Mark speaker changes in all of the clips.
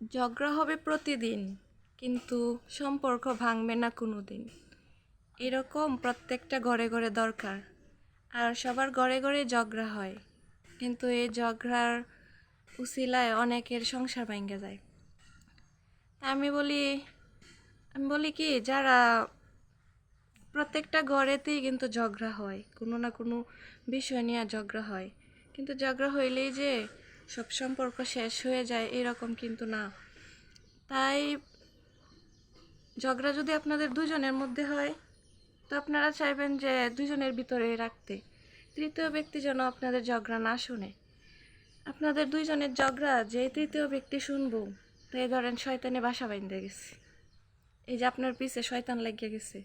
Speaker 1: ঝগড়া হবে প্রতিদিন, কিন্তু সম্পর্ক ভাঙবে না কোনো দিন। এরকম প্রত্যেকটা ঘরে ঘরে দরকার। আর সবার ঘরে ঘরে ঝগড়া হয়, কিন্তু এই ঝগড়ার উসিলায় অনেকের সংসার ভেঙে যায়। তা আমি বলি কি, যারা প্রত্যেকটা ঘরেতেই কিন্তু ঝগড়া হয়, কোনো না কোনো বিষয় নিয়ে ঝগড়া হয়, কিন্তু ঝগড়া হইলেই যে সব সম্পর্ক শেষ হয়ে যায় এরকম কিন্তু না। তাই ঝগড়া যদি আপনাদের দুজনের মধ্যে হয়, তো আপনারা চাইবেন যে দুজনের ভিতরে রাখতে, তৃতীয় ব্যক্তি যেন আপনাদের ঝগড়া না শুনে। আপনাদের দুইজনের ঝগড়া যে তৃতীয় ব্যক্তি শুনবো, তাই ধরেন শয়তানে বাসা বাইন্ধে গেছে, এই যে আপনার পিছে শয়তান লাগিয়ে গেছে।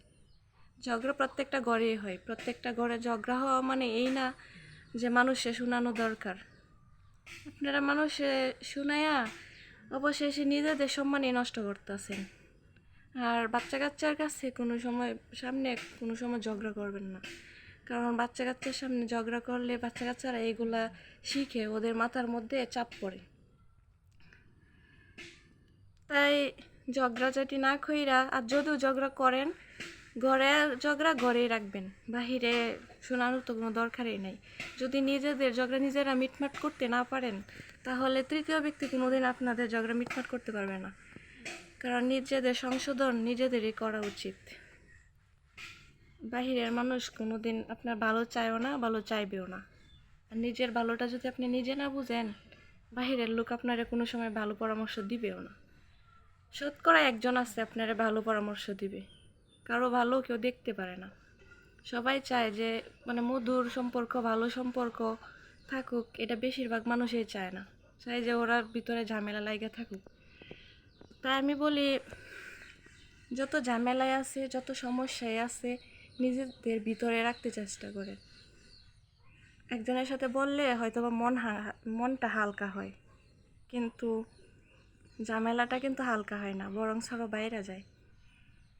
Speaker 1: ঝগড়া প্রত্যেকটা ঘরেই হয়, প্রত্যেকটা ঘরে ঝগড়া হওয়া মানে এই না যে মানুষে শোনানো দরকার। আপনারা মানুষে শুনাইয়া অবশেষে নিজেদের সম্মানই নষ্ট করতেছেন। আর বাচ্চা কাচ্চার কাছে কোনো সময় ঝগড়া করবেন না, কারণ বাচ্চা কাচ্চার সামনে ঝগড়া করলে বাচ্চা কাচ্চারা এগুলা শিখে, ওদের মাথার মধ্যে চাপ পড়ে। তাই ঝগড়াঝাটি না কইরা, আর যদিও ঝগড়া করেন, ঘরে ঝগড়া ঘরেই রাখবেন, বাহিরে শোনানোর তো কোনো দরকারই নেই। যদি নিজেদের ঝগড়া নিজেরা মিটমাট করতে না পারেন, তাহলে তৃতীয় ব্যক্তি কোনোদিন আপনাদের ঝগড়া মিটমাট করতে পারবে না। কারণ নিজেদের সংশোধন নিজেদেরই করা উচিত। বাহিরের মানুষ কোনোদিন আপনার ভালো চায়ও না, ভালো চাইবেও না। আর নিজের ভালোটা যদি আপনি নিজে না বুঝেন, বাহিরের লোক আপনারা কোনো সময় ভালো পরামর্শ দিবেও না। শতকরা একজন আছে আপনারা ভালো পরামর্শ দিবে, কারো ভালো কেউ দেখতে পারে না। সবাই চায় যে মধুর সম্পর্ক, ভালো সম্পর্ক থাকুক, এটা বেশিরভাগ মানুষই চায় না, চায় যে ওরা ভিতরে ঝামেলা লাগা থাকুক। তাই আমি বলি, যত ঝামেলায় আছে, যত সমস্যায় আছে, নিজেদের ভিতরে রাখতে চেষ্টা করে। একজনের সাথে বললে হয়তো বা মনটা হালকা হয়, কিন্তু ঝামেলাটা কিন্তু হালকা হয় না, বরং আরও বাইরে যায়।